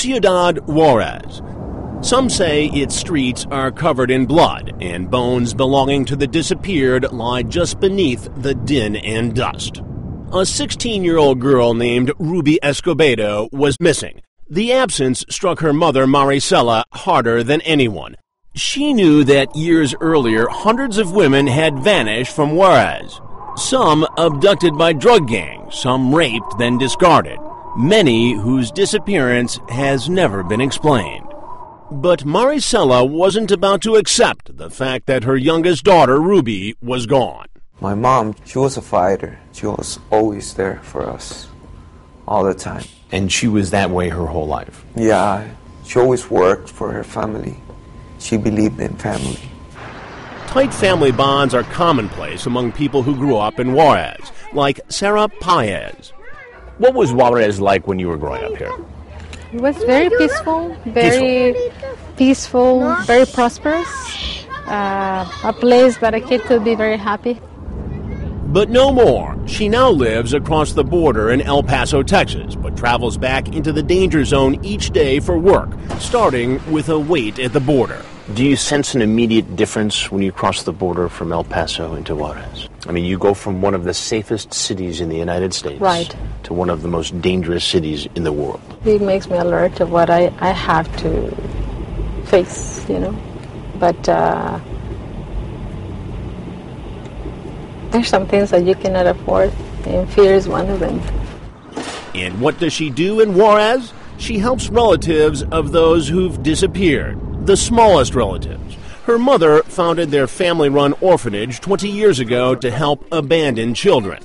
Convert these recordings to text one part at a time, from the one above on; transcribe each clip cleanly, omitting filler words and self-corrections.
Ciudad Juarez. Some say its streets are covered in blood, and bones belonging to the disappeared lie just beneath the din and dust. A 16-year-old girl named Ruby Escobedo was missing. The absence struck her mother, Maricela, harder than anyone. She knew that years earlier, hundreds of women had vanished from Juarez. Some abducted by drug gangs, some raped, then discarded. Many whose disappearance has never been explained. But Maricela wasn't about to accept the fact that her youngest daughter, Ruby, was gone. My mom, she was a fighter. She was always there for us, all the time. And she was that way her whole life? Yeah, she always worked for her family. She believed in family. Tight family bonds are commonplace among people who grew up in Juarez, like Sarah Paez. What was Juarez like when you were growing up here? It was very peaceful, very prosperous. A place that a kid could be very happy. But no more. She now lives across the border in El Paso, Texas, but travels back into the danger zone each day for work, starting with a wait at the border. Do you sense an immediate difference when you cross the border from El Paso into Juarez? I mean, you go from one of the safest cities in the United States to one of the most dangerous cities in the world. It makes me alert of what I have to face, But there's some things that you cannot afford, and fear is one of them. And what does she do in Juarez? She helps relatives of those who've disappeared, the smallest relatives. Her mother founded their family-run orphanage 20 years ago to help abandoned children.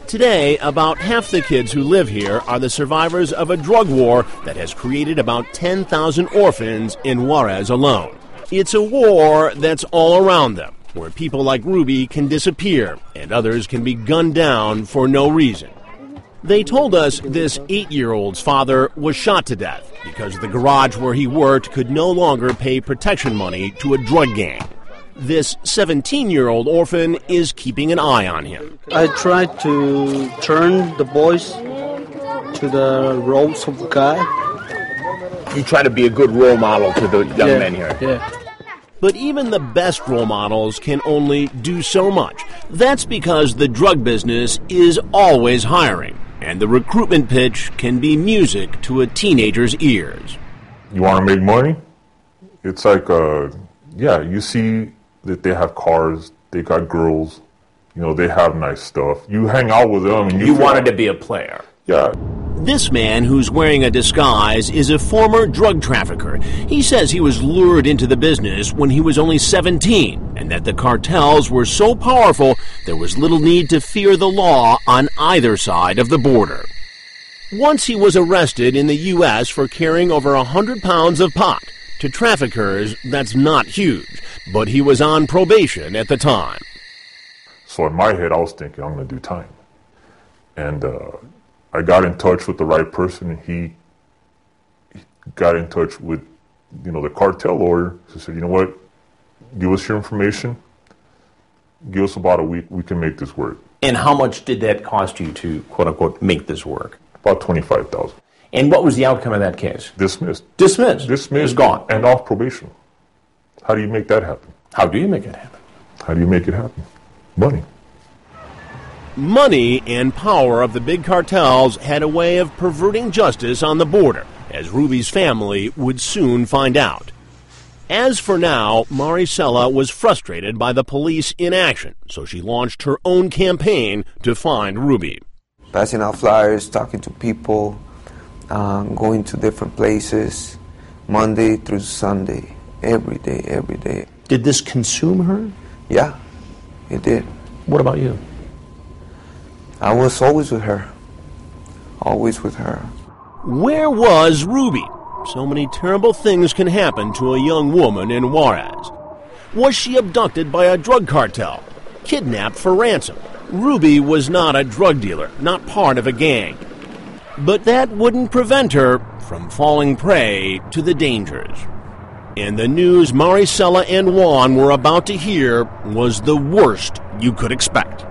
Today, about half the kids who live here are the survivors of a drug war that has created about 10,000 orphans in Juarez alone. It's a war that's all around them, where people like Ruby can disappear and others can be gunned down for no reason. They told us this 8-year-old's father was shot to death because the garage where he worked could no longer pay protection money to a drug gang. This 17-year-old orphan is keeping an eye on him. I try to turn the boys to the roles of God. You try to be a good role model to the young men here. Yeah. But even the best role models can only do so much. That's because the drug business is always hiring, and the recruitment pitch can be music to a teenager's ears. You want to make money? It's like, you see that they have cars, they got girls, they have nice stuff. You hang out with them. And you wanted to be a player. Yeah. This man who's wearing a disguise is a former drug trafficker. He says he was lured into the business when he was only 17, and that the cartels were so powerful there was little need to fear the law on either side of the border. Once he was arrested in the U.S. for carrying over 100 pounds of pot. To traffickers, that's not huge, but he was on probation at the time. So in my head, I was thinking, I'm going to do time. And I got in touch with the right person, and he got in touch with, the cartel lawyer. He said, you know what, give us your information, give us about a week, we can make this work. And how much did that cost you to, quote-unquote, make this work? About $25,000. And what was the outcome of that case? Dismissed. Dismissed? Dismissed. It was gone. And off probation. How do you make that happen? How do you make it happen? How do you make it happen? Money. Money and power of the big cartels had a way of perverting justice on the border, as Ruby's family would soon find out. As for now, Maricela was frustrated by the police inaction, so she launched her own campaign to find Ruby. Passing out flyers, talking to people, going to different places, Monday through Sunday, every day. Did this consume her? Yeah, it did. What about you? I was always with her. Always with her. Where was Ruby? So many terrible things can happen to a young woman in Juarez. Was she abducted by a drug cartel? Kidnapped for ransom? Ruby was not a drug dealer, not part of a gang. But that wouldn't prevent her from falling prey to the dangers. And the news Maricela and Juan were about to hear was the worst you could expect.